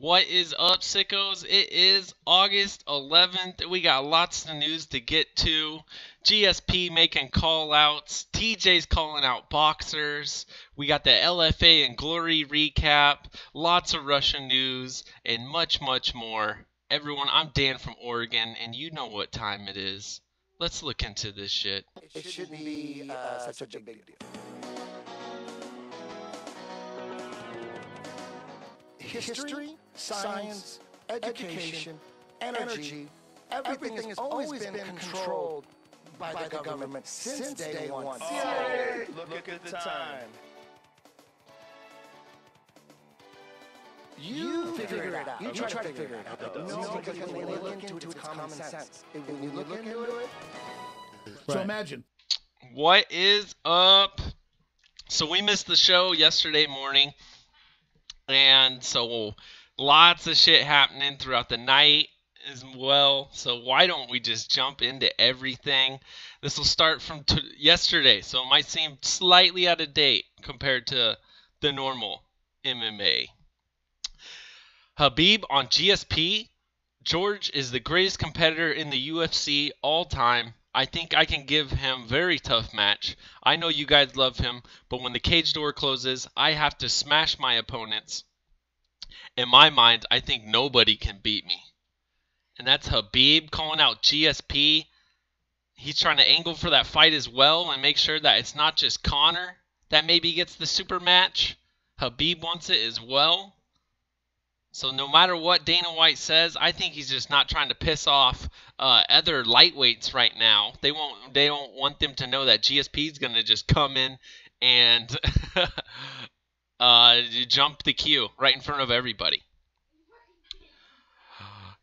What is up, sickos? It is August 11th. We got lots of news to get to. GSP making call-outs. TJ's calling out boxers. We got the LFA and Glory recap. Lots of Russian news and much, much more. Everyone, I'm Dan from Oregon, and you know what time it is. Let's look into this shit. It shouldn't be such a big deal. History, science, education, energy, everything has always been controlled by the government since day one. Oh, look at the time. You figure it out. You try to figure it out. No, because when you look into it, it's common sense. When you look into it. So imagine. What is up? So we missed the show yesterday morning. And so lots of shit happening throughout the night as well. So why don't we just jump into everything? This will start from yesterday. So it might seem slightly out of date compared to the normal MMA. Khabib on GSP. George is the greatest competitor in the UFC all time. I think I can give him a very tough match. I know you guys love him, but when the cage door closes, I have to smash my opponents. In my mind, I think nobody can beat me. And that's Khabib calling out GSP. He's trying to angle for that fight as well and make sure that it's not just Conor that maybe gets the super match. Khabib wants it as well. So no matter what Dana White says, I think he's just not trying to piss off other lightweights right now. They don't want them to know that GSP is going to just come in and jump the queue right in front of everybody.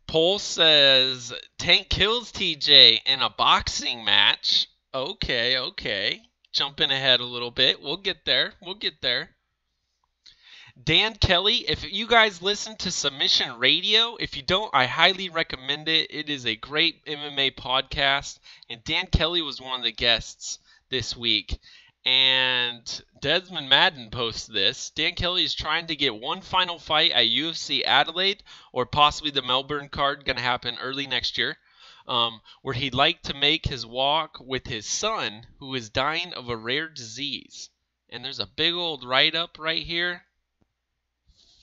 Poll says Tank kills TJ in a boxing match. Okay. Jumping ahead a little bit. We'll get there. Dan Kelly, if you guys listen to Submission Radio, if you don't, I highly recommend it. It is a great MMA podcast, and Dan Kelly was one of the guests this week. And Desmond Madden posts this. Dan Kelly is trying to get one final fight at UFC Adelaide, or possibly the Melbourne card, going to happen early next year, where he'd like to make his walk with his son, who is dying of a rare disease. And there's a big old write-up right here.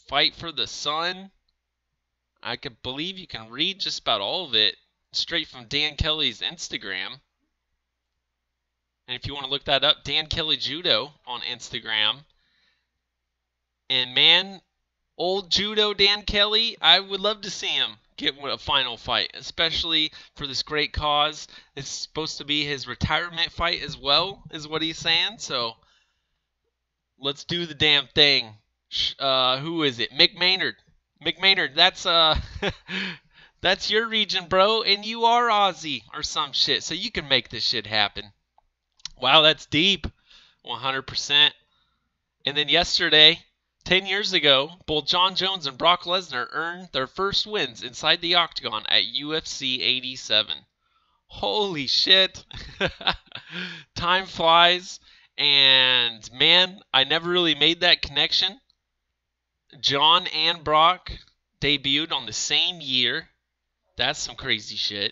Fight for the Sun. I could believe you can read just about all of it straight from Dan Kelly's Instagram. And if you want to look that up, Dan Kelly Judo on Instagram. And man, old Judo Dan Kelly, I would love to see him get a final fight, especially for this great cause. It's supposed to be his retirement fight as well, is what he's saying. So let's do the damn thing. Who is it? Mick Maynard. Mick Maynard, that's that's your region, bro, and you are Aussie or some shit, so you can make this shit happen. Wow, that's deep. 100%. And then yesterday, 10 years ago, both Jon Jones and Brock Lesnar earned their first wins inside the octagon at UFC 87. Holy shit. Time flies, and man, I never really made that connection. John and Brock debuted on the same year. That's some crazy shit.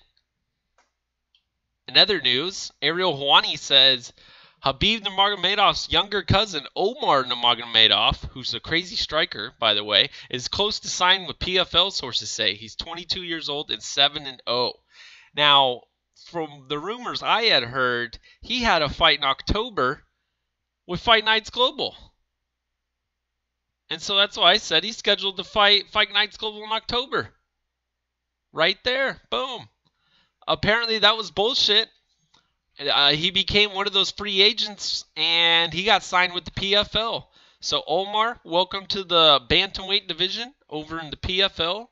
In other news, Ariel Helwani says Khabib Nurmagomedov's younger cousin Omar Nurmagomedov, who's a crazy striker, by the way, is close to signing with PFL, sources say. He's 22 years old and 7-0. Now, from the rumors I had heard, he had a fight in October with Fight Nights Global. And so that's why I said he's scheduled to fight Nights Global in October. Right there. Boom. Apparently that was bullshit. He became one of those free agents and he got signed with the PFL. So Omar, welcome to the bantamweight division over in the PFL.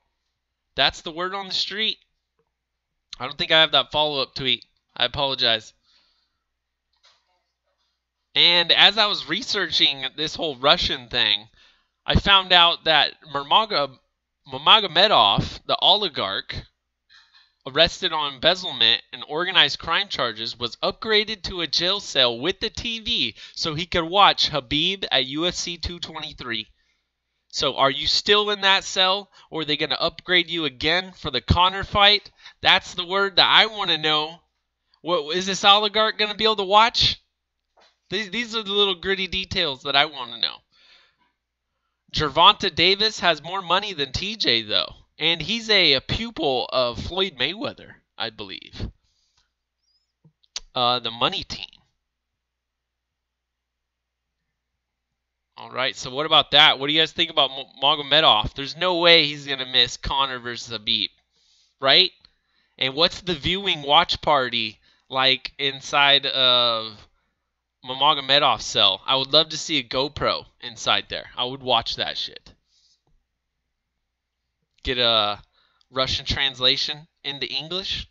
That's the word on the street. I don't think I have that follow-up tweet. I apologize. And as I was researching this whole Russian thing, I found out that Nurmagomedov, the oligarch, arrested on embezzlement and organized crime charges, was upgraded to a jail cell with the TV so he could watch Khabib at UFC 223. So are you still in that cell, or are they going to upgrade you again for the Conor fight? That's the word that I want to know. What is this oligarch going to be able to watch? These are the little gritty details that I want to know. Gervonta Davis has more money than TJ, though. And he's a pupil of Floyd Mayweather, I believe. The money team. All right, so what about that? What do you guys think about Magomedov? There's no way he's going to miss Conor versus Khabib, right? And what's the viewing watch party like inside of Magomedov's cell? I would love to see a GoPro inside there. I would watch that shit. Get a Russian translation into English.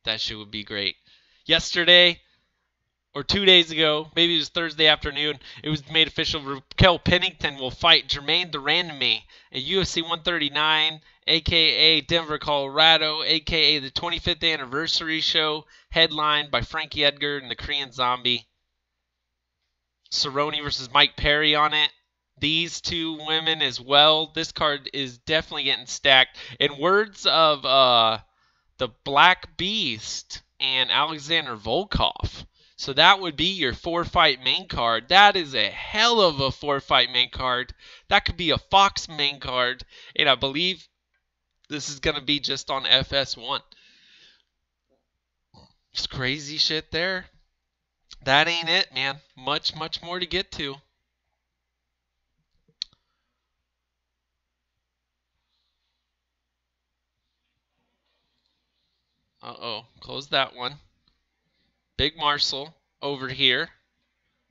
That shit would be great. Yesterday, or 2 days ago, maybe it was Thursday afternoon, it was made official Raquel Pennington will fight Jermaine Durandamy at UFC 139, a.k.a. Denver, Colorado, a.k.a. the 25th anniversary show, headlined by Frankie Edgar and the Korean Zombie. Cerrone versus Mike Perry on it. These two women as well. This card is definitely getting stacked. In words of the Black Beast and Alexander Volkov. So that would be your 4-fight main card. That is a hell of a 4-fight main card. That could be a Fox main card. And I believe this is going to be just on FS1. Just crazy shit there. That ain't it, man. Much more to get to. Uh-oh. Close that one. Big Marcel over here,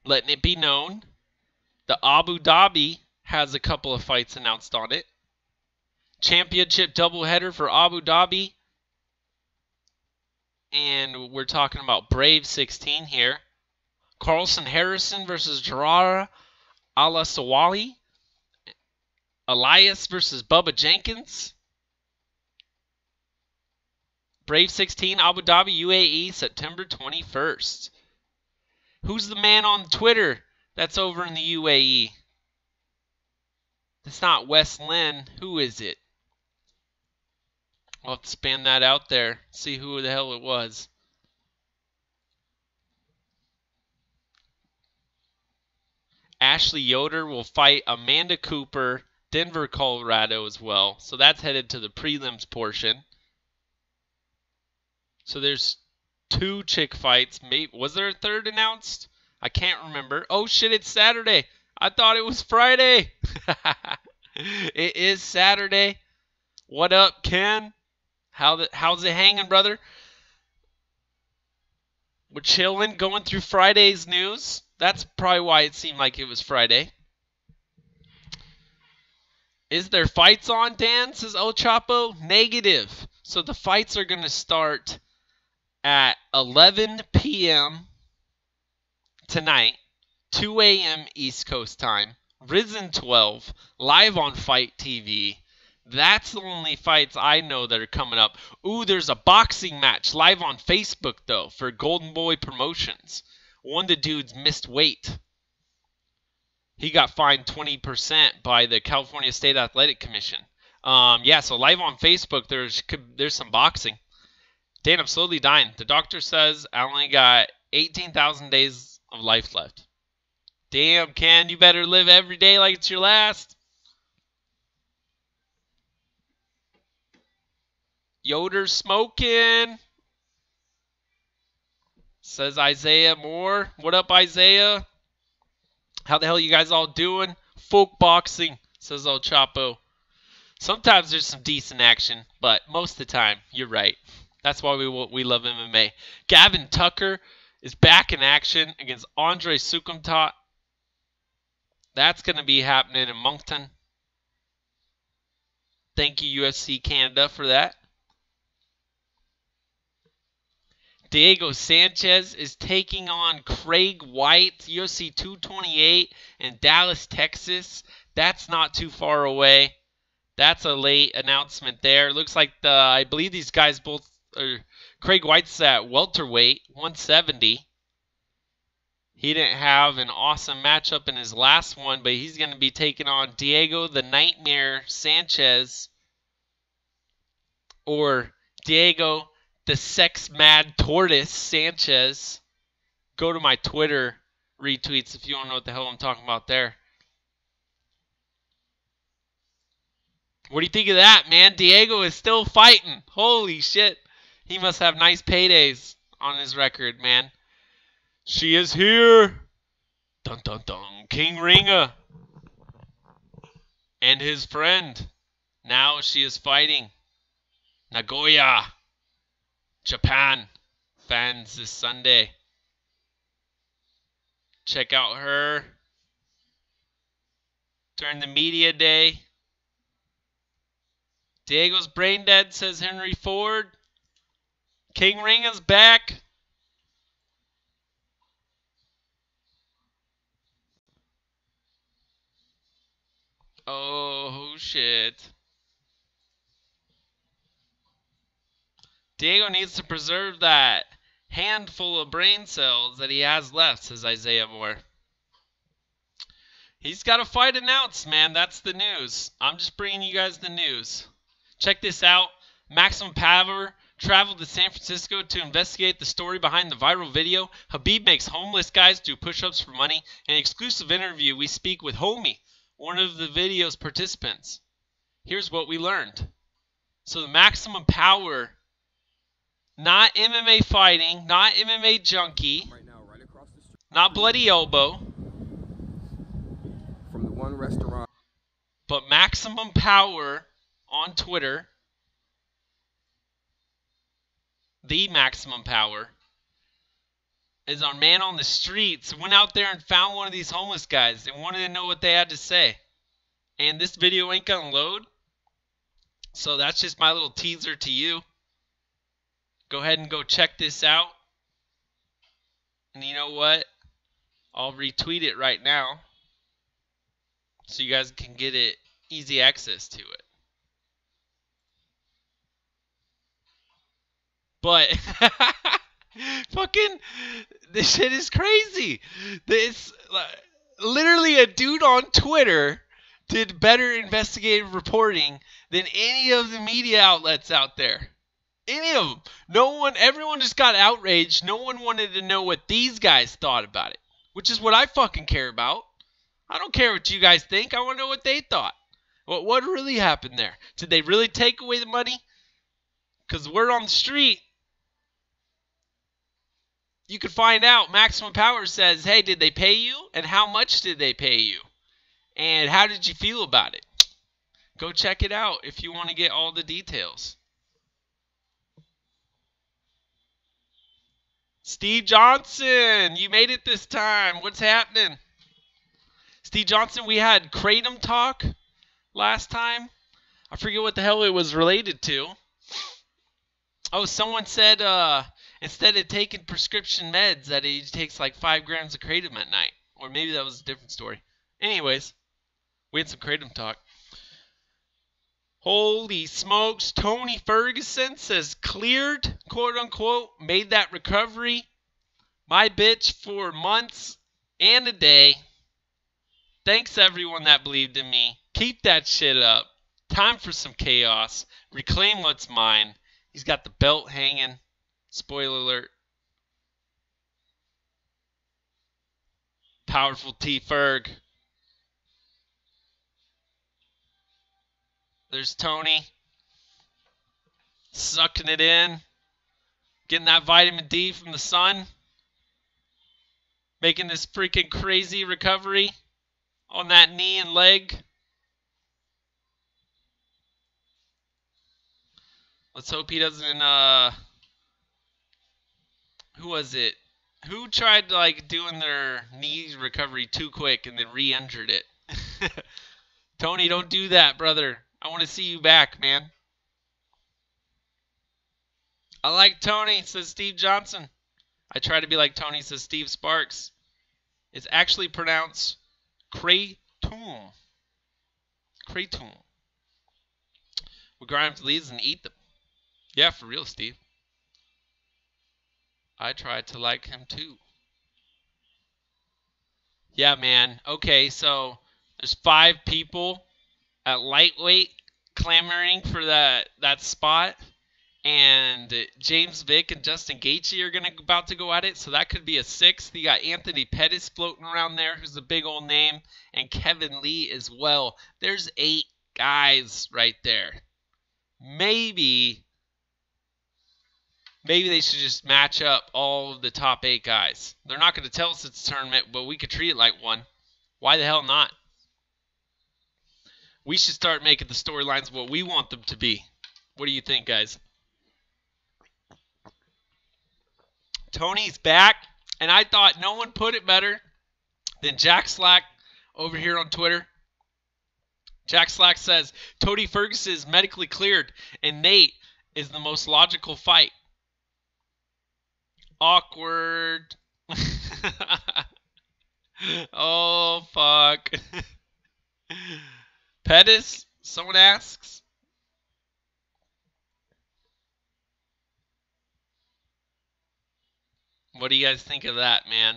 letting it be known. The Abu Dhabi has a couple of fights announced on it. Championship doubleheader for Abu Dhabi. And we're talking about Brave 16 here. Carlson Harrison versus Gerard Alasawali. Elias versus Bubba Jenkins. Brave 16, Abu Dhabi, UAE, September 21st. Who's the man on Twitter that's over in the UAE? It's not Wes Lynn. Who is it? I'll have to span that out there. See who the hell it was. Ashley Yoder will fight Amanda Cooper, Denver, Colorado as well. So that's headed to the prelims portion. So there's 2 chick fights. Maybe, was there a third announced? I can't remember. Oh shit, it's Saturday. I thought it was Friday. It is Saturday. What up, Ken? How's it hanging, brother? We're chilling, going through Friday's news. That's probably why it seemed like it was Friday. Is there fights on, Dan? Says El Chapo. Negative. So the fights are going to start at 11 p.m. tonight, 2 a.m. East Coast time, Risen 12, live on Fight TV. That's the only fights I know that are coming up. Ooh, there's a boxing match live on Facebook, though, for Golden Boy Promotions. One of the dudes missed weight. He got fined 20% by the California State Athletic Commission. Yeah, so live on Facebook, there's some boxing. Dan, I'm slowly dying. The doctor says I only got 18,000 days of life left. Damn, Ken, you better live every day like it's your last. Yoder smoking. Says Isaiah Moore. What up, Isaiah? How the hell you guys all doing? Folk boxing, says El Chapo. Sometimes there's some decent action, but most of the time, you're right. That's why we love MMA. Gavin Tucker is back in action against Andre Sukumtat. That's going to be happening in Moncton. Thank you, UFC Canada, for that. Diego Sanchez is taking on Craig White, UFC 228 in Dallas, Texas. That's not too far away. That's a late announcement there. Looks like I believe these guys both Craig White's at welterweight, 170. He didn't have an awesome matchup in his last one, but he's going to be taking on Diego the Nightmare Sanchez or Diego the Sex Mad Tortoise Sanchez. Go to my Twitter retweets if you want to know what the hell I'm talking about there. What do you think of that, man? Diego is still fighting. Holy shit. He must have nice paydays on his record, man. She is here. Dun dun dun. King Ringa. And his friend. Now she is fighting. Nagoya, Japan. Fans this Sunday. Check out her during the media day. Diego's brain dead, says Henry Ford. King Ringa's back. Oh, shit. Diego needs to preserve that handful of brain cells that he has left, says Isaiah Moore. He's got a fight announced, man. That's the news. I'm just bringing you guys the news. Check this out. Maximum Power traveled to San Francisco to investigate the story behind the viral video. Habib makes homeless guys do push-ups for money. In an exclusive interview, we speak with Homie, one of the video's participants. Here's what we learned. So the Maximum Power, not MMA fighting, not MMA junkie, not Bloody Elbow, from the one restaurant, but Maximum Power on Twitter, the Maximum Power, is our man on the streets. Went out there and found one of these homeless guys and wanted to know what they had to say. And this video ain't gonna load. So that's just my little teaser to you. Go ahead and go check this out. And you know what? I'll retweet it right now so you guys can get it easy access to it. But fucking this shit is crazy. This literally a dude on Twitter did better investigative reporting than any of the media outlets out there. Any of them. No one, everyone just got outraged. No one wanted to know what these guys thought about it, which is what I fucking care about. I don't care what you guys think. I want to know what they thought. What really happened there? Did they really take away the money? Because word on the street, you could find out. Maximum Power says, hey, did they pay you? And how much did they pay you? And how did you feel about it? Go check it out if you want to get all the details. Steve Johnson, you made it this time. What's happening? Steve Johnson, we had Kratom talk last time. I forget what the hell it was related to. Oh, someone said instead of taking prescription meds that he takes like 5 grams of Kratom at night. Or maybe that was a different story. Anyways, we had some Kratom talk. Holy smokes. Tony Ferguson says cleared, quote unquote, made that recovery. My bitch for months and a day. Thanks everyone that believed in me. Keep that shit up. Time for some chaos. Reclaim what's mine. He's got the belt hanging. Spoiler alert. Powerful T Ferg. There's Tony. Sucking it in. Getting that vitamin D from the sun. Making this freaking crazy recovery on that knee and leg. Let's hope he doesn't, who was it? Who tried, like, doing their knee recovery too quick and then re-injured it? Tony, don't do that, brother. I want to see you back, man. I like Tony, says Steve Johnson. I try to be like Tony, says Steve Sparks. It's actually pronounced Kratom. Kratom. We grind up the leaves and eat them. Yeah, for real, Steve. I tried to like him too. Yeah, man. Okay, so there's 5 people at lightweight clamoring for that spot. And James Vick and Justin Gaethje are about to go at it, so that could be a 6th. You got Anthony Pettis floating around there, who's a big old name, and Kevin Lee as well. There's 8 guys right there. Maybe they should just match up all of the top 8 guys. They're not going to tell us it's a tournament, but we could treat it like one. Why the hell not? We should start making the storylines what we want them to be. What do you think, guys? Tony's back, and I thought no one put it better than Jack Slack over here on Twitter. Jack Slack says, Tony Ferguson is medically cleared, and Nate is the most logical fight. Awkward. Oh, fuck. Pettis, someone asks. What do you guys think of that, man?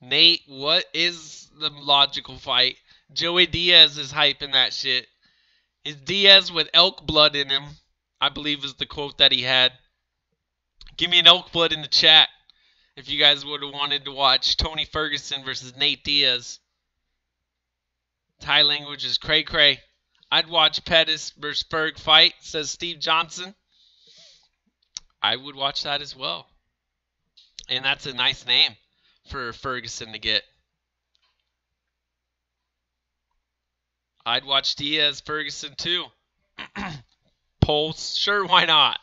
Nate, what is the logical fight? Joey Diaz is hyping that shit. Is Diaz with elk blood in him? I believe is the quote that he had. Give me an elk blood in the chat if you guys would have wanted to watch Tony Ferguson versus Nate Diaz. Thai language is cray cray. I'd watch Pettis versus Ferg fight, says Steve Johnson. I would watch that as well. And that's a nice name for Ferguson to get. I'd watch Diaz Ferguson too. Pulse, sure, why not?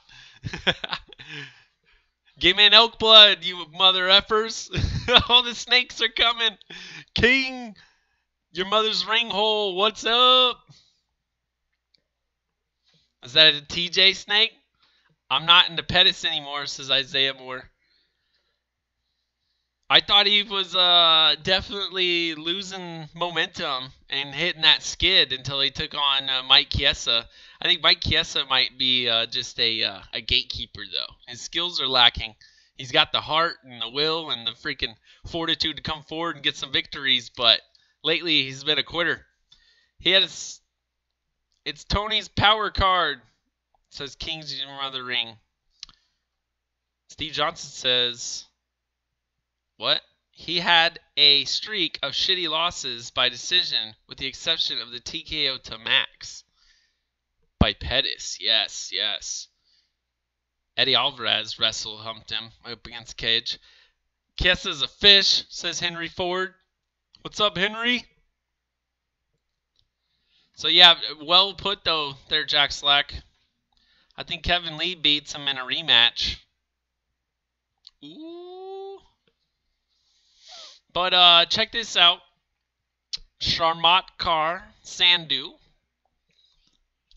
Give me an elk blood, you mother effers. All the snakes are coming. King, your mother's ring hole, what's up? Is that a TJ snake? I'm not into Pettis anymore, says Isaiah Moore. I thought he was definitely losing momentum and hitting that skid until he took on Mike Chiesa. I think Mike Chiesa might be just a gatekeeper, though. His skills are lacking. He's got the heart and the will and the freaking fortitude to come forward and get some victories, but lately he's been a quitter. It's Tony's power card, says Kings in the ring. Steve Johnson says... What? He had a streak of shitty losses by decision, with the exception of the TKO to Max. By Pettis, yes, yes. Eddie Alvarez humped him up against Cage. Kiesa's a fish, says Henry Ford. What's up, Henry? So yeah, well put though there, Jack Slack. I think Kevin Lee beats him in a rematch. Ooh. But check this out. Sharmat Kaur Sandhu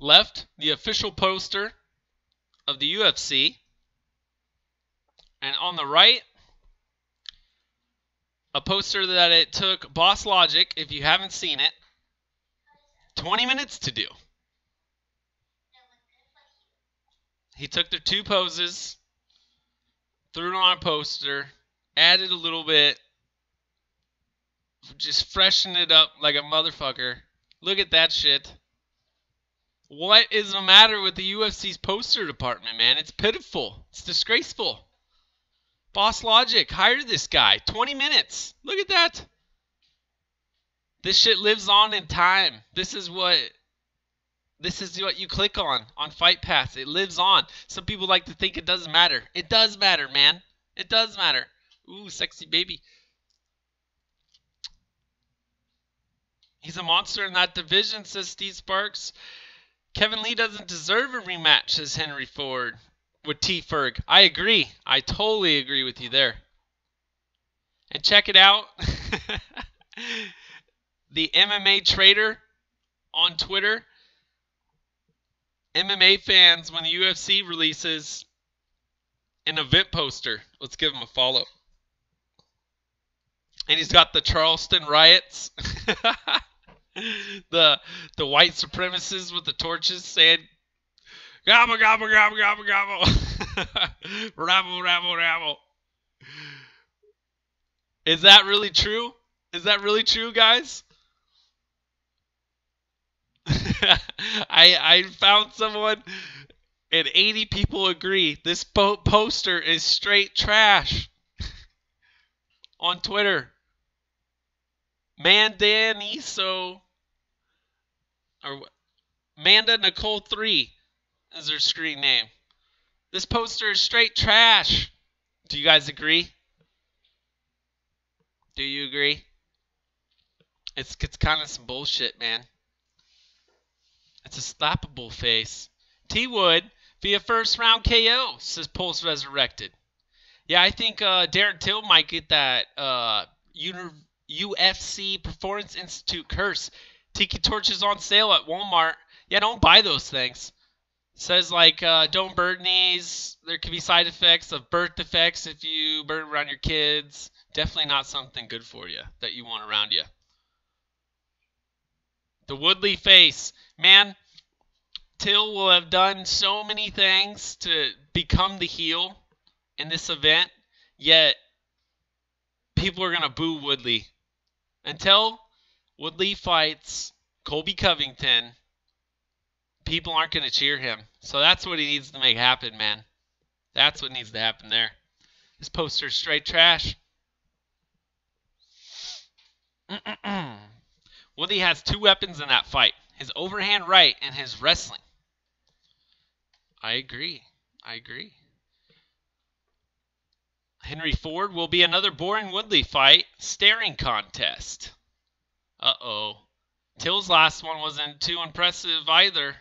left the official poster of the UFC. And on the right, a poster that it took Boss Logic, if you haven't seen it, 20 minutes to do. He took their 2 poses, threw it on a poster, added a little bit, just freshen it up like a motherfucker. Look at that shit. What is the matter with the UFC's poster department, man? It's pitiful. It's disgraceful. Boss Logic, hire this guy. 20 minutes. Look at that. This shit lives on in time. This is what you click on Fight Pass. It lives on. Some people like to think it doesn't matter. It does matter, man. It does matter. Ooh, sexy baby. He's a monster in that division, says Steve Sparks. Kevin Lee doesn't deserve a rematch, says Henry Ford with T. Ferg. I agree. I totally agree with you there. And check it out. The MMA Trader on Twitter. MMA fans, when the UFC releases an event poster, let's give him a follow. And he's got the Charleston riots. the white supremacists with the torches saying, gobble, gobble, gobble, gobble, gobble. Rabble, rabble, rabble. Is that really true? Is that really true, guys? I found someone, and 80 people agree. This poster is straight trash on Twitter. Mandaniso, or Manda Nicole 3 is her screen name. This poster is straight trash. Do you guys agree? Do you agree? It's kind of some bullshit, man. It's a slappable face. T Wood via first round KO, says Pulse Resurrected. Yeah, I think Darren Till might get that UFC Performance Institute curse. Tiki torches on sale at Walmart. Yeah, don't buy those things. Says like don't burn these. There could be side effects of birth defects if you burn around your kids. Definitely not something good for you that you want around you. The Woodley face. Man, Till will have done so many things to become the heel in this event, yet people are going to boo Woodley. Until Woodley fights Colby Covington, people aren't going to cheer him. So that's what he needs to make happen, man. That's what needs to happen there. This poster's straight trash. Woodley has two weapons in that fight. His overhand right and his wrestling. I agree. Henry Ford will be another boring Woodley fight. Staring contest. Uh-oh. Till's last one wasn't too impressive either.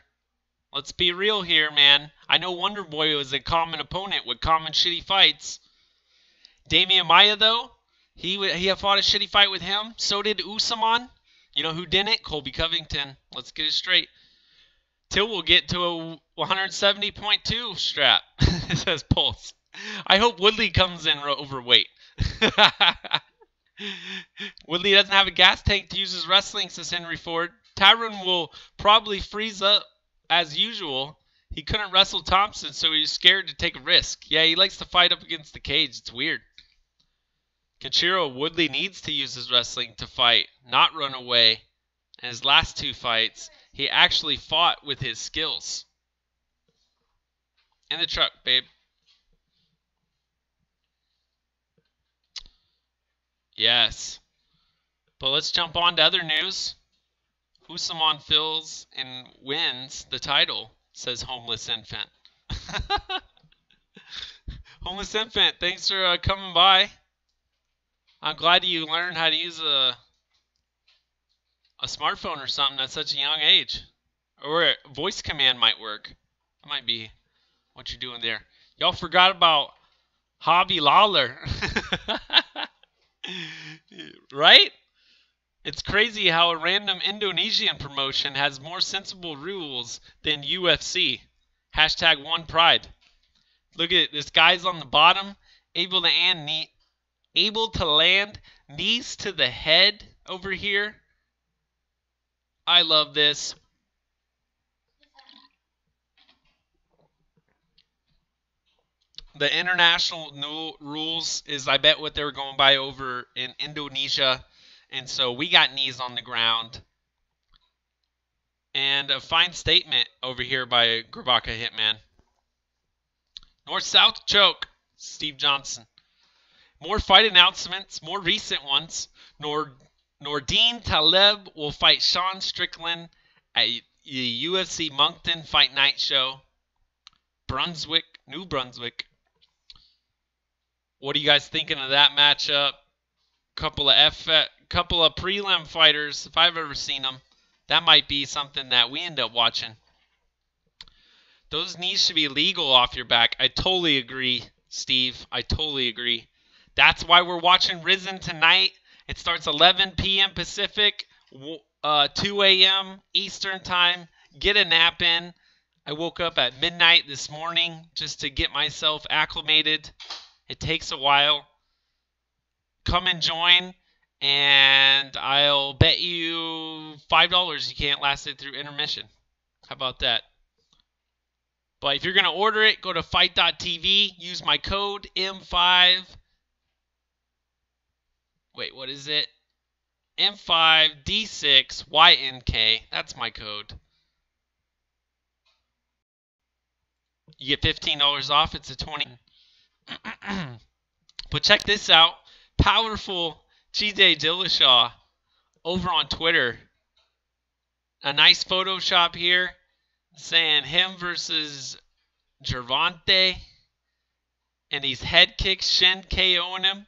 Let's be real here, man. I know Wonder Boy was a common opponent with common shitty fights. Damian Maia, though, he fought a shitty fight with him. So did Usman. You know who didn't? Colby Covington. Let's get it straight. Till will get to a 170.2 strap, says Pulse. I hope Woodley comes in overweight. Woodley doesn't have a gas tank to use his wrestling, says Henry Ford. Tyrone will probably freeze up as usual. He couldn't wrestle Thompson, so he was scared to take a risk. Yeah, he likes to fight up against the cage. It's weird. Kenshiro Woodley needs to use his wrestling to fight, not run away. In his last two fights, he actually fought with his skills. In the truck, babe. Yes. But let's jump on to other news. Usman fills and wins the title, says Homeless Infant. Homeless Infant, thanks for coming by. I'm glad you learned how to use a smartphone or something at such a young age. Or a voice command might work. That might be what you're doing there. Y'all forgot about Javi Lawler. Right? It's crazy how a random Indonesian promotion has more sensible rules than UFC. Hashtag one pride. Look at it. This guy's on the bottom, able to land knees to the head over here. I love this. The international rules is, I bet, what they were going by over in Indonesia. And so we got knees on the ground. And a fine statement over here by Gervonta Hitman. North-South choke, Steve Johnson. More fight announcements, more recent ones. Nordine Taleb will fight Sean Strickland at the UFC Moncton Fight Night Show. New Brunswick. What are you guys thinking of that matchup? Couple of prelim fighters, if I've ever seen them. That might be something that we end up watching. Those knees should be legal off your back. I totally agree, Steve. I totally agree. That's why we're watching Risen tonight. It starts 11 p.m. Pacific, 2 a.m. Eastern Time. Get a nap in. I woke up at midnight this morning just to get myself acclimated. It takes a while. Come and join, and I'll bet you $5 you can't last it through intermission. How about that? But if you're going to order it, go to fight.tv. Use my code M5. Wait, what is it? M5D6YNK. That's my code. You get $15 off. It's a 20. But check this out. Powerful GJ Dillashaw over on Twitter. A nice Photoshop here saying him versus Gervonta. And he's head kicks, shin KOing him.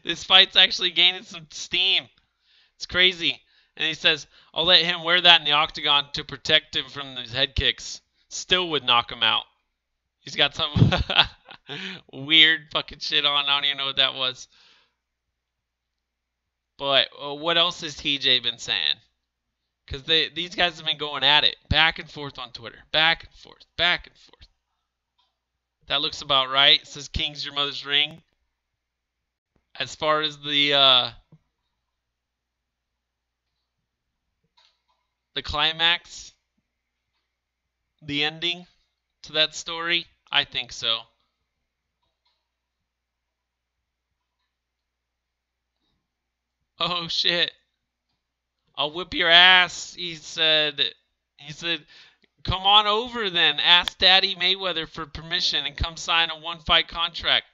This fight's actually gaining some steam. It's crazy. And he says, I'll let him wear that in the octagon to protect him from these head kicks. Still would knock him out. He's got some weird fucking shit on. I don't even know what that was. But what else has TJ been saying? Because these guys have been going at it. Back and forth on Twitter. Back and forth. Back and forth. That looks about right. It says King's your mother's ring. As far as the climax, the ending to that story, I think so. Oh shit. I'll whip your ass, he said. He said, come on over then. Ask Daddy Mayweather for permission and come sign a one-fight contract.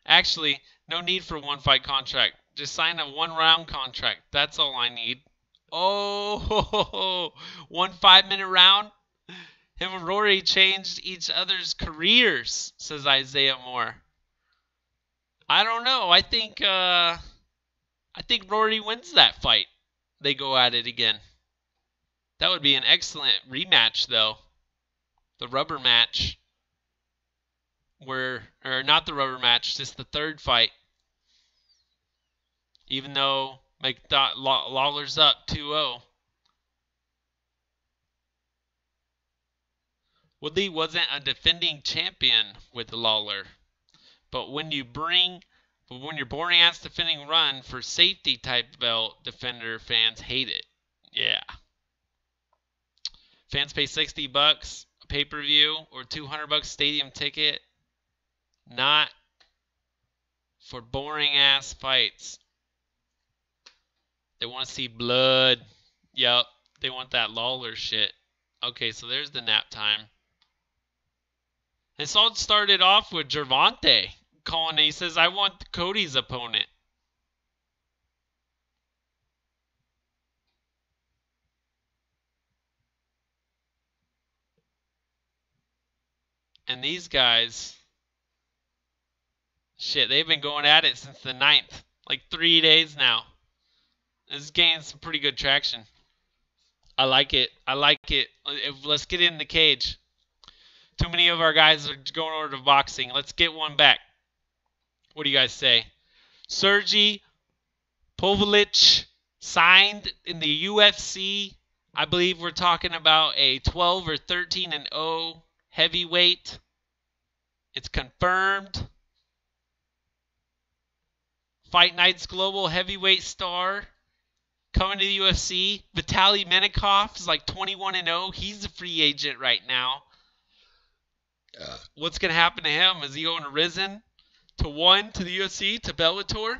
Actually, no need for a one-fight contract. Just sign a one-round contract. That's all I need. Oh, 1 5-minute round? Him and Rory changed each other's careers, says Isaiah Moore. I don't know. I think Rory wins that fight. They go at it again. That would be an excellent rematch, though. The rubber match. Or not the rubber match, just the third fight. Even though Lawler's up 2-0. Woodley wasn't a defending champion with Lawler. But when your boring ass defending run for safety type belt defender, fans hate it. Yeah. Fans pay $60 a pay-per-view or $200 stadium ticket. Not for boring ass fights. They want to see blood. Yup. They want that Lawler shit. Okay, so there's the nap time. This all started off with Gervonta calling. He says, I want Cody's opponent. And these guys, shit, they've been going at it since the 9th. Like 3 days now. It's gained some pretty good traction. I like it. I like it. Let's get in the cage. Too many of our guys are going over to boxing. Let's get one back. What do you guys say? Sergey Pavlovich signed in the UFC. I believe we're talking about a 12 or 13-0 heavyweight. It's confirmed. Fight Night's global heavyweight star coming to the UFC. Vitaly Menikov is like 21-0. He's a free agent right now. What's going to happen to him? Is he going to Risen to the UFC, to Bellator?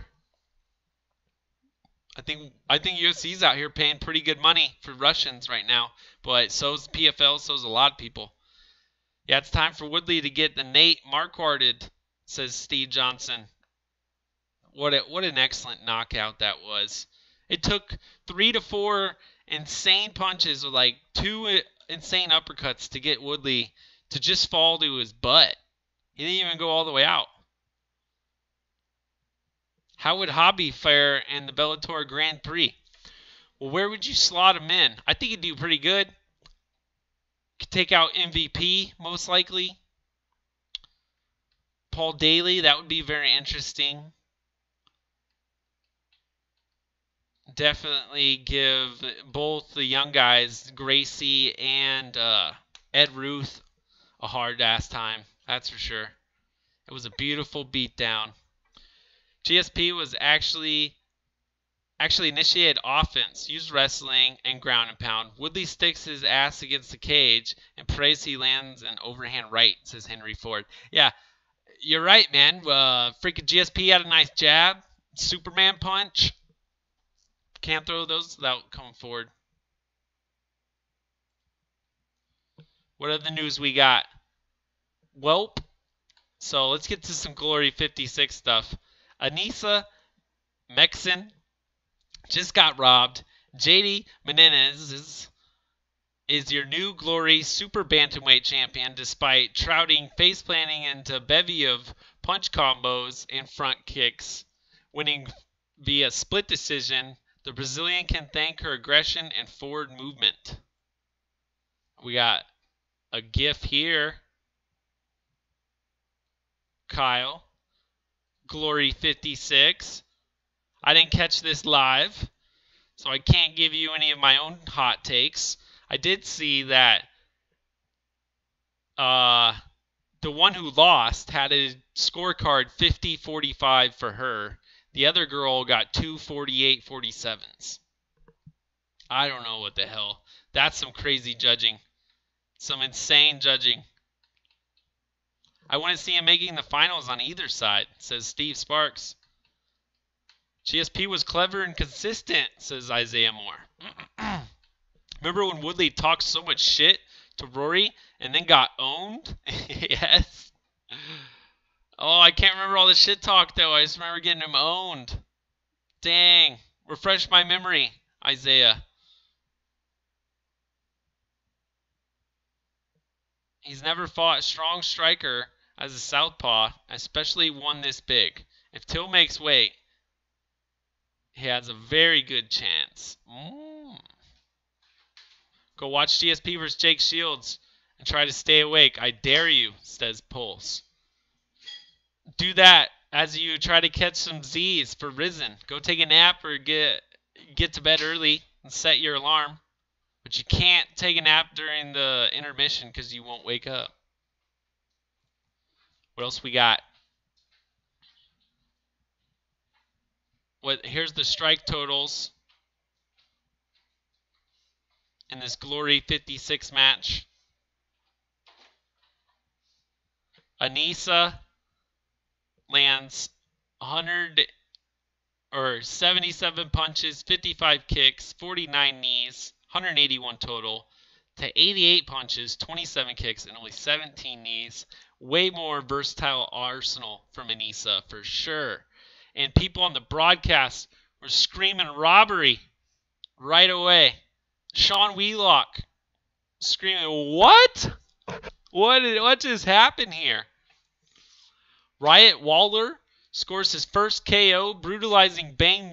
I think UFC's out here paying pretty good money for Russians right now, but so's PFL, so's a lot of people. Yeah, it's time for Woodley to get the Nate Marquarded, says Steve Johnson. What an excellent knockout that was. It took 3 to 4 insane punches with like 2 insane uppercuts to get Woodley to just fall to his butt. He didn't even go all the way out. How would Hobby fare in the Bellator Grand Prix? Well, where would you slot him in? I think he'd do pretty good. Could take out MVP, most likely. Paul Daly, that would be very interesting. Definitely give both the young guys, Gracie and Ed Ruth, a hard-ass time. That's for sure. It was a beautiful beatdown. GSP was actually initiated offense, used wrestling and ground and pound. Woodley sticks his ass against the cage and prays he lands an overhand right, says Henry Ford. Yeah, you're right, man. Freaking GSP had a nice jab, Superman punch. Can't throw those without coming forward. What other news we got? Welp. So let's get to some Glory 56 stuff. Anissa Mexen just got robbed. JD Menendez is your new Glory Super Bantamweight champion despite trouting face planting into a bevy of punch combos and front kicks. Winning via split decision, the Brazilian can thank her aggression and forward movement. We got a GIF here. Kyle. Glory 56. I didn't catch this live, so I can't give you any of my own hot takes. I did see that the one who lost had a scorecard 50-45 for her. The other girl got 2 48-47s. I don't know what the hell. That's some crazy judging. Some insane judging. I want to see him making the finals on either side, says Steve Sparks. GSP was clever and consistent, says Isaiah Moore. Remember when Woodley talked so much shit to Rory and then got owned? Yes. Oh, I can't remember all the shit talk, though. I just remember getting him owned. Dang. Refresh my memory, Isaiah. He's never fought a strong striker as a southpaw, especially one this big. If Till makes weight, he has a very good chance. Go watch GSP vs. Jake Shields and try to stay awake. I dare you, says Pulse. Do that as you try to catch some Z's for Risen. Go take a nap or get to bed early and set your alarm. But you can't take a nap during the intermission because you won't wake up. What else we got? Here's the strike totals in this Glory 56 match. Anissa lands 77 punches, 55 kicks, 49 knees, 181 total, to 88 punches, 27 kicks, and only 17 knees. Way more versatile arsenal from Anissa for sure. And people on the broadcast were screaming robbery right away. Sean Wheelock screaming, what? What just happened here? Riot Waller scores his first KO, brutalizing Bang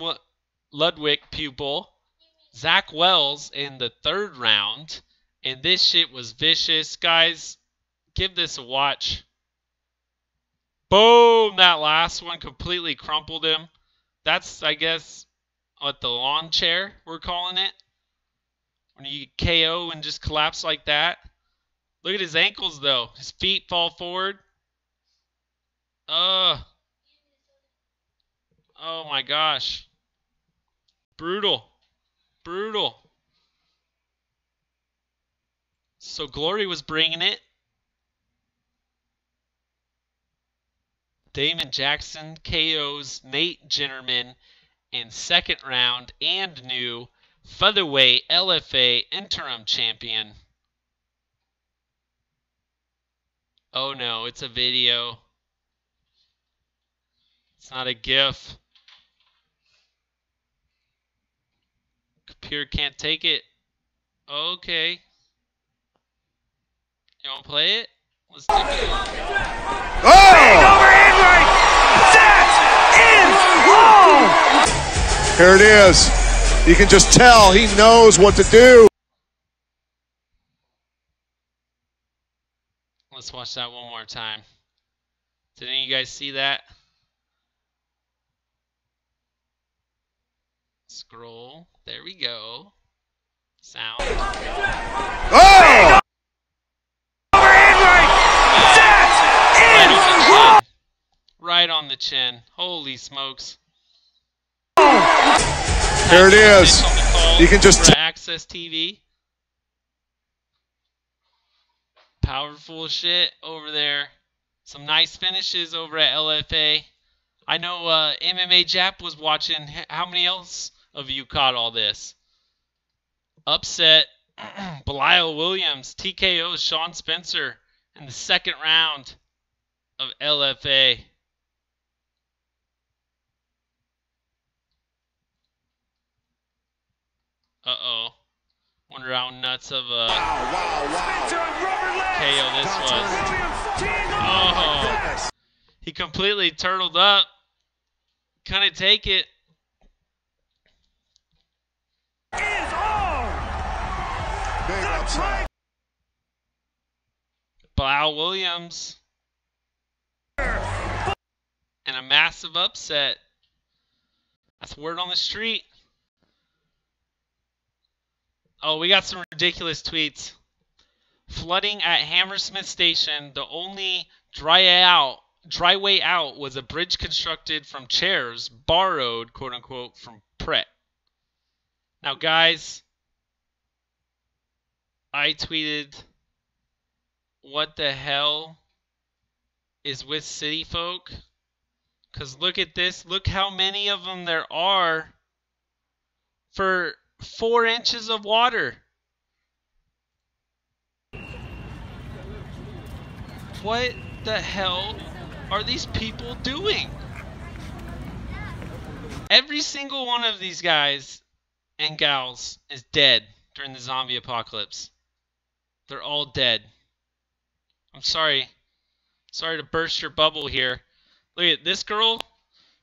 Ludwig pupil Zach Wells in the 3rd round. And this shit was vicious. Guys, give this a watch. Boom! That last one completely crumpled him. That's, I guess, what the lawn chair we're calling it. When you KO and just collapse like that. Look at his ankles, though. His feet fall forward. Oh my gosh. Brutal. Brutal. So Glory was bringing it. Damon Jackson KOs Nate Jennerman in 2nd round and new featherweight LFA interim champion. Oh no, it's a video. It's not a GIF. Computer can't take it. Okay. You want to play it? Let's take it. Overhand right. That is long. Here it is. You can just tell he knows what to do. Let's watch that one more time. Did any of you guys see that? Scroll. There we go. Sound. Oh! Right on the chin. Holy smokes. Here it is. You can just Access TV. Powerful shit over there. Some nice finishes over at LFA. I know MMA Jap was watching. How many else of you caught all this. Upset. Belial Williams TKOs Sean Spencer in the second round of LFA. Uh-oh. Wonder how nuts of a KO this was. Oh. He completely turtled up. Couldn't take it. Belial Williams. And a massive upset. That's word on the street. Oh, we got some ridiculous tweets. Flooding at Hammersmith Station. The only dry way out was a bridge constructed from chairs borrowed, quote unquote, from Pret. Now, guys, I tweeted, what the hell is with city folk? Because look at this. Look how many of them there are for 4 inches of water. What the hell are these people doing? Every single one of these guys and gals is dead during the zombie apocalypse. They're all dead. I'm sorry. Sorry to burst your bubble here. Look at this girl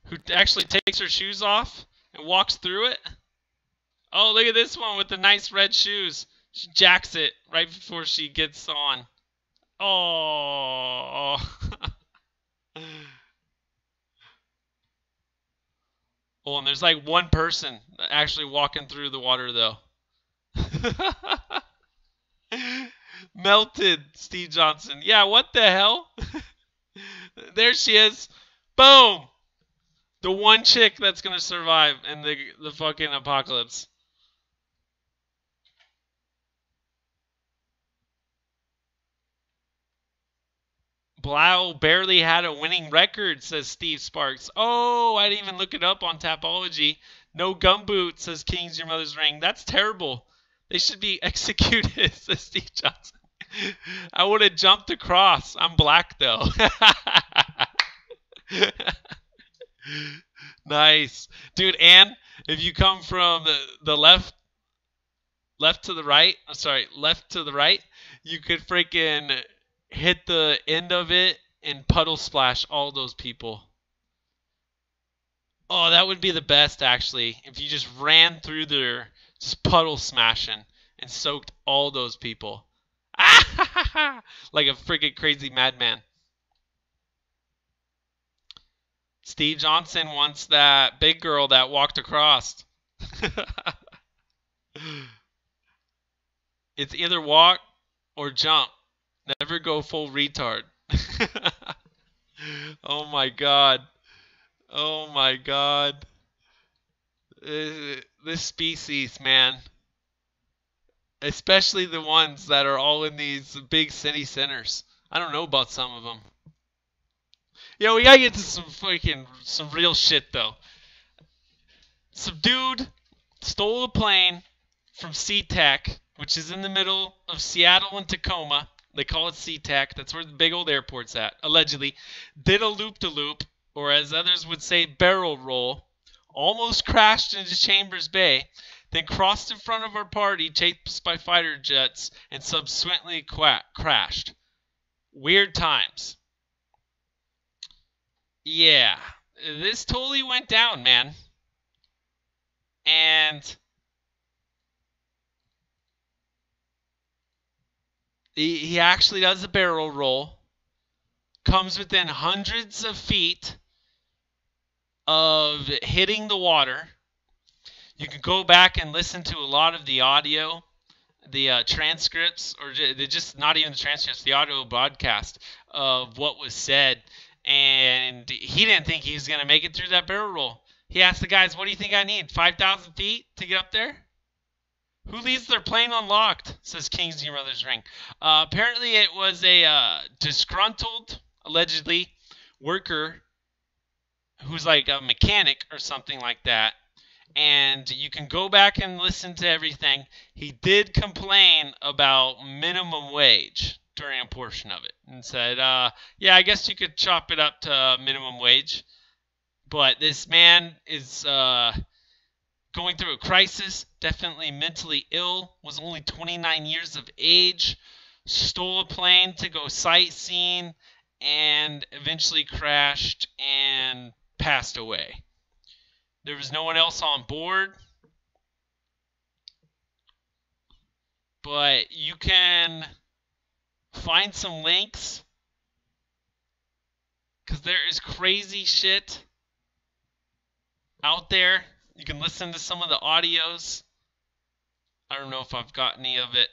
who actually takes her shoes off and walks through it. Oh, look at this one with the nice red shoes. She jacks it right before she gets on. Oh. Oh, and there's like one person actually walking through the water, though. Melted, Steve Johnson. Yeah, what the hell? There she is. Boom. The one chick that's going to survive in the fucking apocalypse. Blau barely had a winning record, says Steve Sparks. Oh, I didn't even look it up on Tapology. No gumboot, says King's Your Mother's Ring. That's terrible. They should be executed, says Steve Johnson. I would have jumped across. I'm black, though. Nice. Dude, and if you come from the left to the right, left to the right, you could freaking hit the end of it and puddle splash all those people. Oh, that would be the best, actually, if you just ran through there, just puddle smashing and soaked all those people. Like a freaking crazy madman. Steve Johnson wants that big girl that walked across. It's either walk or jump. Never go full retard. Oh my god. Oh my god. This species, man. Especially the ones that are all in these big city centers. I don't know about some of them. Yo, we gotta get to some real shit, though. Some dude stole a plane from SeaTac, which is in the middle of Seattle and Tacoma. They call it SeaTac. That's where the big old airport's at, allegedly. Did a loop-de-loop, or as others would say, barrel roll. Almost crashed into Chambers Bay. Then crossed in front of our party, chased by fighter jets, and subsequently crashed. Weird times. Yeah, this totally went down, man. And he actually does a barrel roll. Comes within hundreds of feet of hitting the water. You can go back and listen to a lot of the audio, the transcripts, or just not even the transcripts, the audio broadcast of what was said. And he didn't think he was going to make it through that barrel roll. He asked the guys, what do you think I need, 5,000 feet to get up there? Who leaves their plane unlocked, says King's Your Mother's Ring. Apparently it was a disgruntled, allegedly, worker who's like a mechanic or something like that. And you can go back and listen to everything. He did complain about minimum wage during a portion of it and said, yeah, I guess you could chop it up to minimum wage. But this man is going through a crisis, definitely mentally ill, was only 29 years of age, stole a plane to go sightseeing, and eventually crashed and passed away. There was no one else on board, but you can find some links because there is crazy shit out there. You can listen to some of the audios. I don't know if I've got any of it.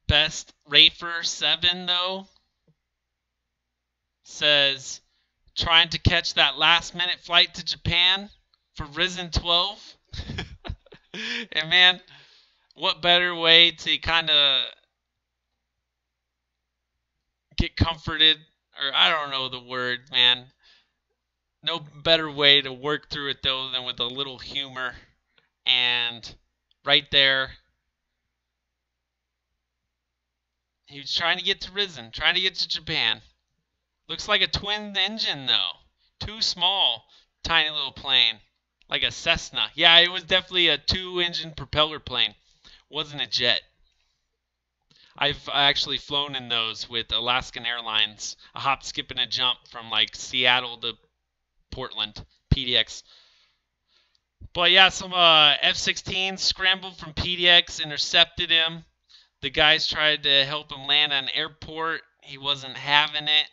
Best Rafer 7 though says trying to catch that last minute flight to Japan for Risen 12. And man, what better way to kind of get comforted, or I don't know the word, man. No better way to work through it though than with a little humor. And right there, he was trying to get to Risen, trying to get to Japan. Looks like a twin engine though. Too small, tiny little plane. Like a Cessna. Yeah, it was definitely a 2-engine propeller plane. Wasn't a jet. I've actually flown in those with Alaskan Airlines. A hop, skip, and a jump from like Seattle to Portland. PDX. But yeah, some F-16s scrambled from PDX, intercepted him. The guys tried to help him land at an airport. He wasn't having it.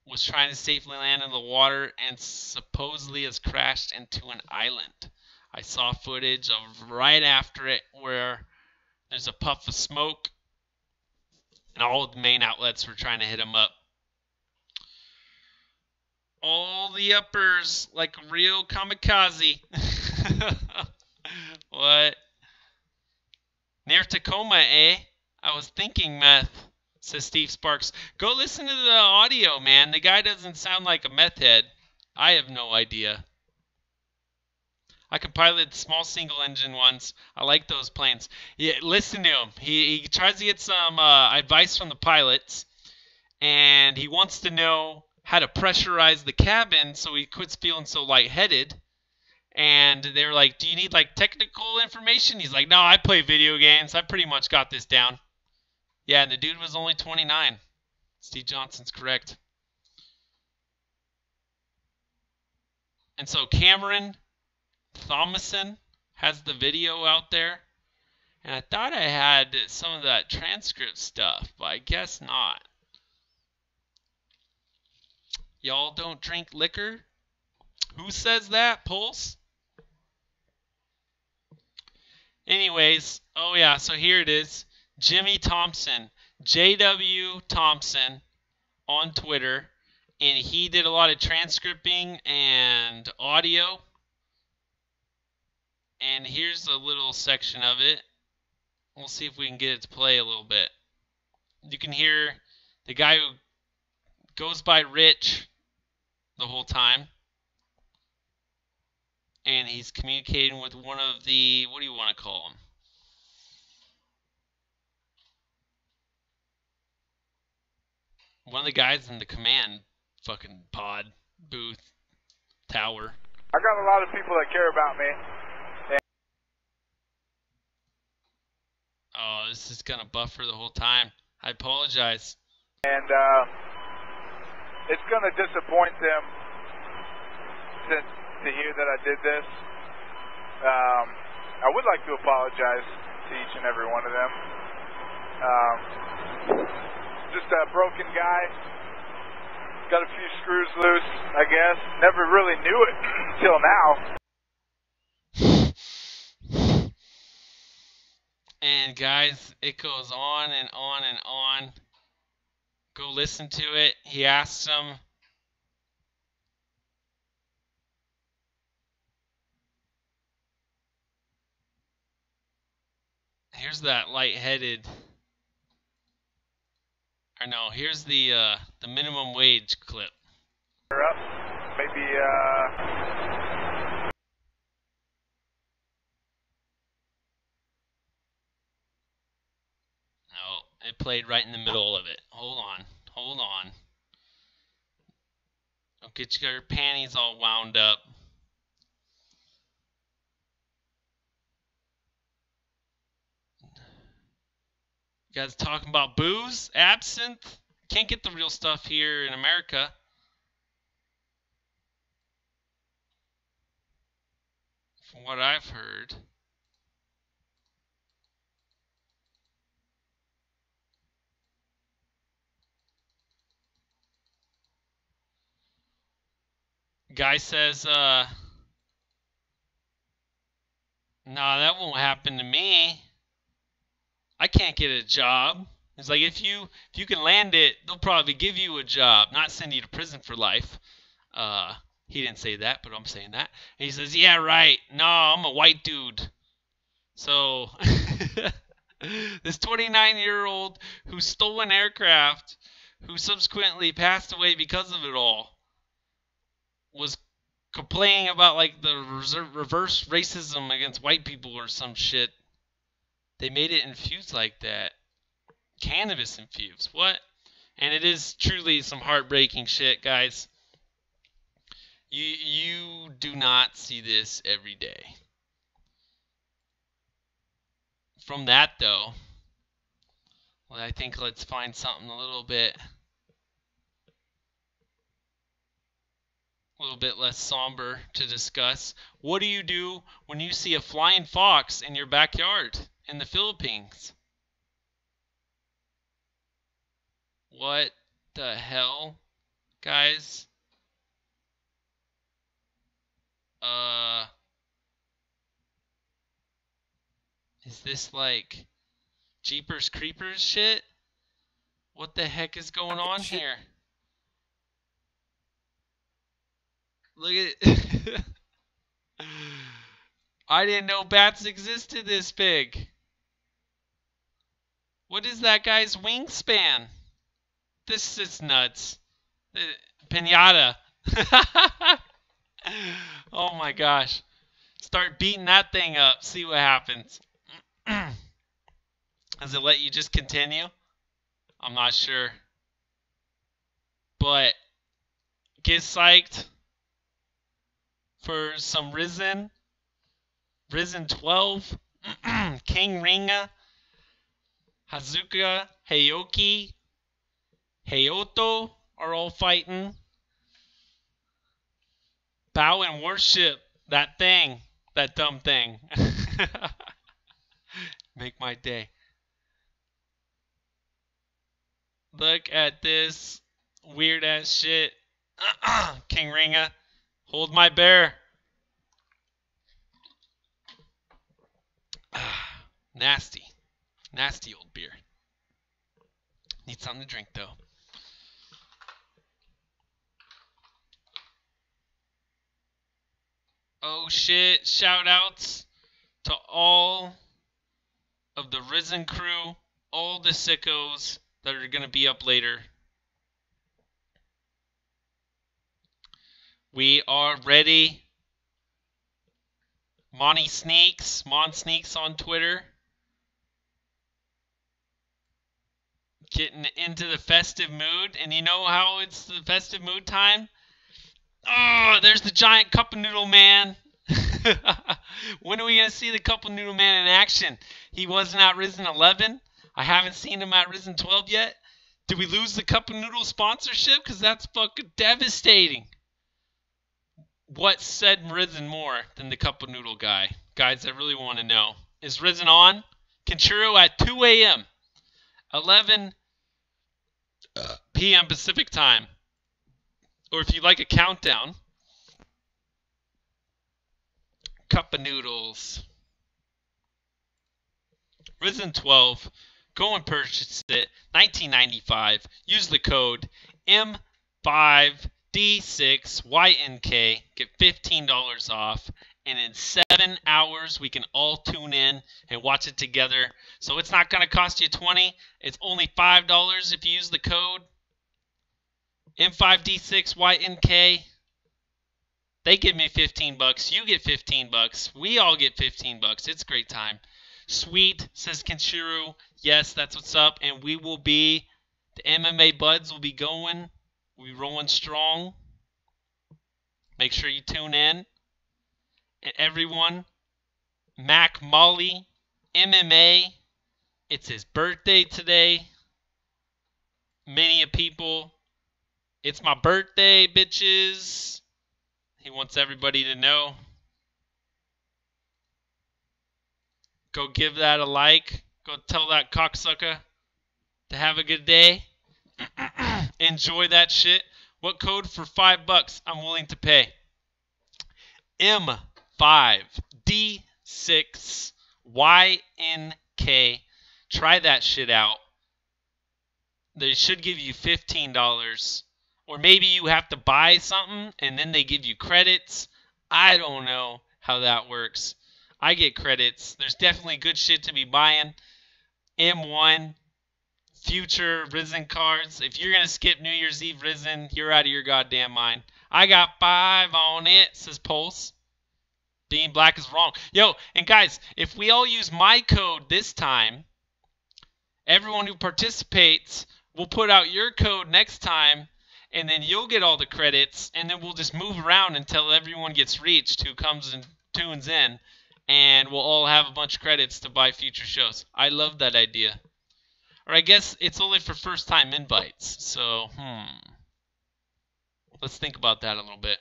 Was trying to safely land in the water and supposedly has crashed into an island. I saw footage of right after it where there's a puff of smoke and all of the main outlets were trying to hit him up. All the uppers like a real kamikaze. What? Near Tacoma, eh? I was thinking meth, says Steve Sparks. Go listen to the audio, man. The guy doesn't sound like a meth head. I have no idea. I can pilot small single engine ones. I like those planes. Yeah, listen to him. He tries to get some advice from the pilots, and he wants to know how to pressurize the cabin so he quits feeling so lightheaded. And they're like, do you need like technical information? He's like, no, I play video games. I pretty much got this down. Yeah, and the dude was only 29. Steve Johnson's correct. And so Cameron Thomason has the video out there. And I thought I had some of that transcript stuff, but I guess not. Y'all don't drink liquor? Who says that, Pulse? Anyways, oh yeah, so here it is. Jimmy Thompson, JW Thompson on Twitter, and he did a lot of transcripting and audio. And here's a little section of it. We'll see if we can get it to play a little bit. You can hear the guy who goes by Rich the whole time. And he's communicating with one of the, what do you want to call them? One of the guys in the command fucking pod, booth, tower. I got a lot of people that care about me. Oh, this is going to buffer the whole time. I apologize. And it's going to disappoint them to hear that I did this. I would like to apologize to each and every one of them. Just a broken guy. Got a few screws loose, I guess. Never really knew it until now. And guys, it goes on and on and on. Go listen to it. He asks him, here's that lightheaded, or no, here's the minimum wage clip. Up. maybe, No, it played right in the middle of it. Hold on. Hold on. Don't get your panties all wound up. You guys talking about booze? Absinthe? Can't get the real stuff here in America. From what I've heard. Guy says, no, that won't happen to me. I can't get a job. It's like, if you can land it, they'll probably give you a job, not send you to prison for life. He didn't say that, but I'm saying that. And he says, yeah, right. No, I'm a white dude. So, this 29-year-old who stole an aircraft, who subsequently passed away because of it all, was complaining about, like, the reverse racism against white people or some shit. They made it infused like that. Cannabis infused. What? And it is truly some heartbreaking shit, guys. You do not see this every day. From that, though, well, I think let's find something a little bit less somber to discuss. What do you do when you see a flying fox in your backyard in the Philippines? What the hell, guys? Is this like Jeepers Creepers shit? What the heck is going on here? Look at it. I didn't know bats existed this big. What is that guy's wingspan? This is nuts. Pinata. Oh my gosh. Start beating that thing up. See what happens. Does it let you just continue? I'm not sure. But get psyched for some Risen 12, King Ringa, Hazuka, Heioki, Heioto are all fighting. Bow and worship that thing, that dumb thing. Make my day. Look at this weird ass shit. King Ringa, hold my bear. Nasty. Nasty old beer. Need something to drink, though. Oh, shit. Shout-outs to all of the Risen crew, all the sickos that are going to be up later. We are ready. Mon Sneaks on Twitter. Getting into the festive mood. And you know how it's the festive mood time? Oh, there's the giant Cup of Noodle Man. When are we going to see the Cup of Noodle Man in action? He wasn't at Risen 11. I haven't seen him at Risen 12 yet. Did we lose the Cup of Noodle sponsorship? Because that's fucking devastating. What said Risen more than the Cup of Noodle guy? Guys, I really want to know. Is Risen on? Kenshiro at 2 a.m. 11 p.m. Pacific time. Or if you like a countdown, Cup of Noodles. Risen 12. Go and purchase it. $19.95. Use the code M5D6YNK. Get $15 off. And in 7 hours, we can all tune in and watch it together. So it's not going to cost you $20. It's only $5 if you use the code M5D6YNK. They give me 15 bucks. You get 15 bucks. We all get 15 bucks. It's a great time. Sweet, says Kenshiro. Yes, that's what's up. And we will be, the MMA buds will be going. We'll be rolling strong. Make sure you tune in. And everyone, Mac Molly, MMA, it's his birthday today. Many of people, it's my birthday, bitches. He wants everybody to know. Go give that a like. Go tell that cocksucker to have a good day. Enjoy that shit. What code for $5 I'm willing to pay? M5D6YNK. Try that shit out. They should give you $15. Or maybe you have to buy something and then they give you credits. I don't know how that works. I get credits. There's definitely good shit to be buying. M1, future Risen cards. If you're going to skip New Year's Eve Risen, you're out of your goddamn mind. I got 5 on it, says Pulse. Being black is wrong. Yo, and guys, if we all use my code this time, everyone who participates will put out your code next time, and then you'll get all the credits, and then we'll just move around until everyone gets reached who comes and tunes in, and we'll all have a bunch of credits to buy future shows. I love that idea. Or I guess it's only for first-time invites, so, let's think about that a little bit.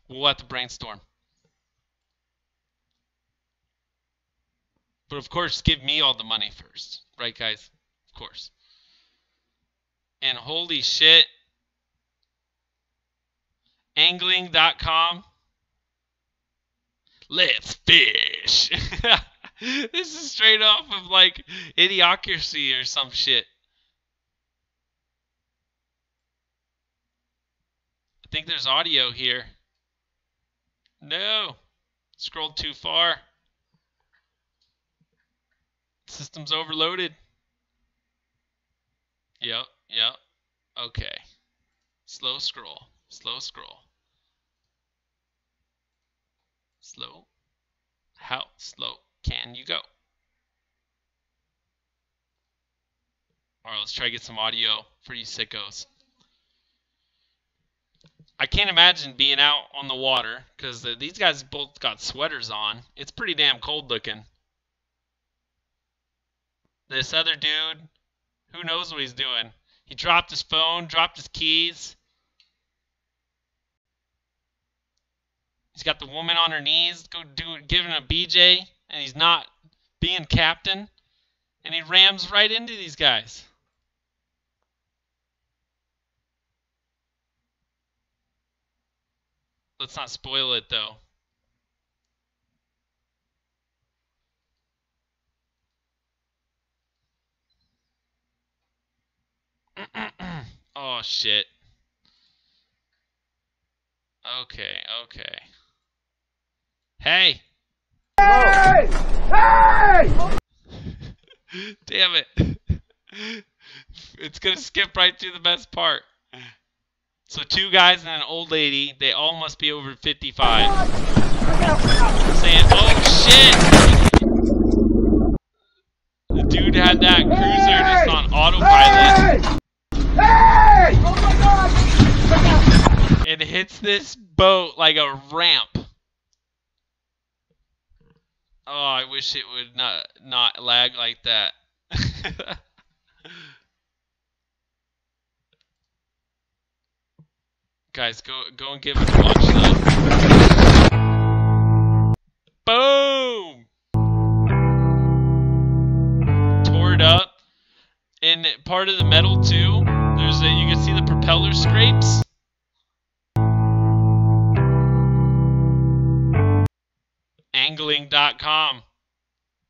We'll have to brainstorm. But of course, give me all the money first. Right, guys? Of course. And holy shit. Angling.com. Let's fish. This is straight off of like Idiocracy or some shit. I think there's audio here. No. Scrolled too far. System's overloaded. Yep. Okay. Slow scroll. Slow. How slow can you go? Alright, let's try to get some audio for you sickos. I can't imagine being out on the water because these guys both got sweaters on. It's pretty damn cold looking. This other dude, who knows what he's doing? He dropped his phone, dropped his keys. He's got the woman on her knees, giving a BJ, and he's not being captain. And he rams right into these guys. Let's not spoil it, though. Oh, shit. Okay. Hey! Hey! Damn it. It's going to skip right through the best part. So 2 guys and an old lady, they all must be over 55. Saying, oh shit! The dude had that cruiser just on autopilot. Hey! Oh my God! It hits this boat like a ramp. Oh, I wish it would not lag like that. Guys, go and give it a watch though. Boom! Tore it up. And part of the metal too, you can see the propeller scrapes. Angling.com.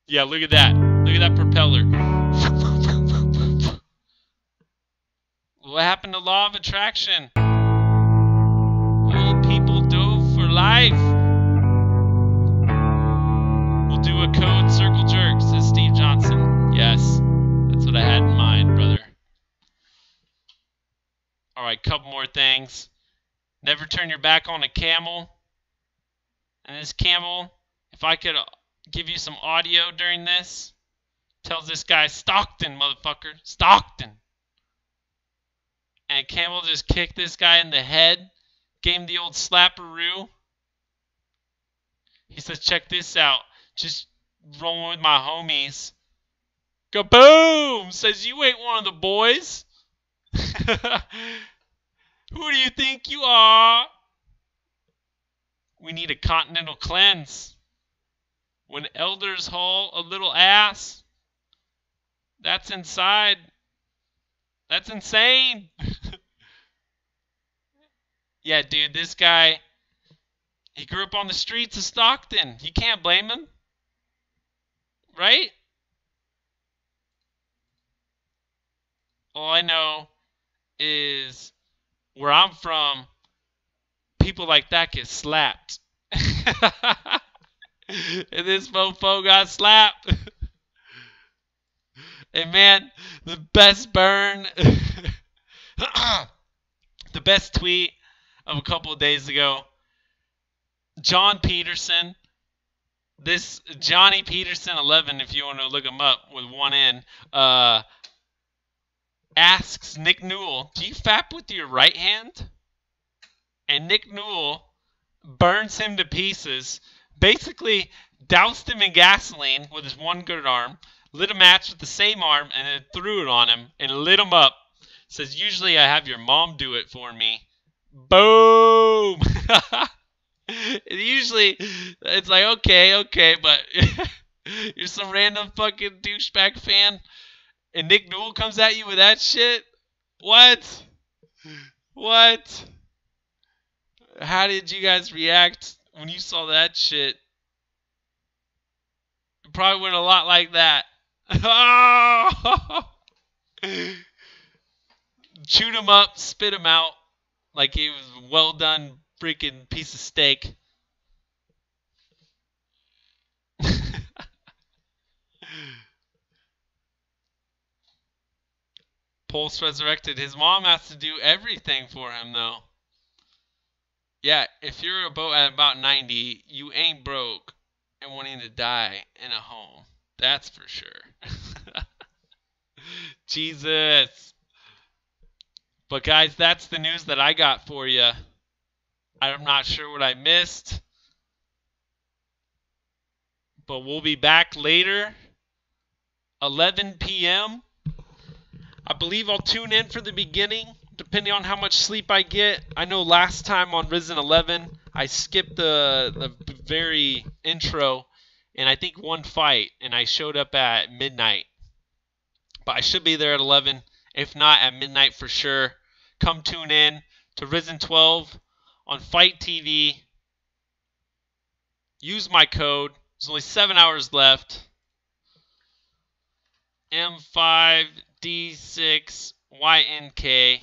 Yeah, look at that. Look at that propeller. What happened to law of attraction? Old people dove for life. We'll do a code circle jerk, says Steve Johnson. Yes, that's what I had in mind, brother. Alright, couple more things. Never turn your back on a camel. And this camel, if I could give you some audio during this, tells this guy, Stockton, motherfucker, Stockton. And camel just kicked this guy in the head, gave him the old slapperoo. He says, check this out, just rolling with my homies. Kaboom! Says, you ain't one of the boys. Who do you think you are? We need a continental cleanse. When elders haul a little ass, that's inside. That's insane. Yeah, dude, this guy, he grew up on the streets of Stockton. You can't blame him. Right? All I know is where I'm from, people like that get slapped. And this mofo got slapped. And man, the best burn, the best tweet of a couple of days ago, John Peterson, this Johnny Peterson 11, if you want to look him up with one N, asks Nick Newell, do you fap with your right hand? And Nick Newell burns him to pieces, basically doused him in gasoline with his one good arm, lit a match with the same arm, and then threw it on him and lit him up. Says, usually I have your mom do it for me. Boom! Usually it's like, okay, but you're some random fucking douchebag fan, and Nick Newell comes at you with that shit? What? How did you guys react when you saw that shit? It probably went a lot like that. Chewed him up, spit him out like he was a well done freaking piece of steak. Pulse resurrected. His mom has to do everything for him, though. Yeah, if you're at about 90, you ain't broke and wanting to die in a home. That's for sure. Jesus. But guys, that's the news that I got for you. I'm not sure what I missed. But we'll be back later. 11 p.m. I believe I'll tune in for the beginning, depending on how much sleep I get. I know last time on Risen 11, I skipped the very intro, and I think one fight, and I showed up at midnight. But I should be there at 11, if not at midnight for sure. Come tune in to Risen 12 on Fight TV. Use my code. There's only 7 hours left. M5D6YNK.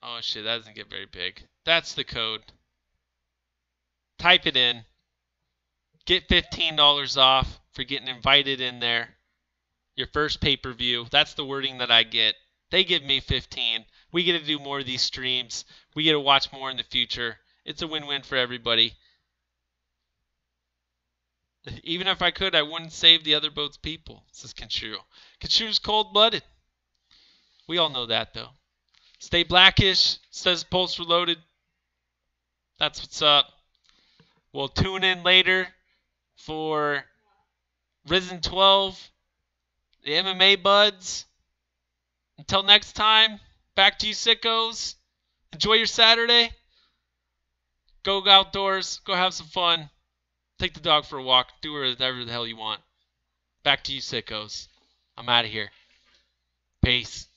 Oh shit, that doesn't get very big. That's the code. Type it in. Get $15 off for getting invited in there. Your first pay-per-view. That's the wording that I get. They give me 15. We get to do more of these streams. We get to watch more in the future. It's a win-win for everybody. Even if I could, I wouldn't save the other boat's people, says Kenshiro. Kenshiro's cold-blooded. We all know that, though. Stay blackish, says Pulse Reloaded. That's what's up. We'll tune in later for Risen 12, the MMA buds. Until next time, back to you sickos. Enjoy your Saturday. Go outdoors. Go have some fun. Take the dog for a walk. Do whatever the hell you want. Back to you sickos. I'm out of here. Peace.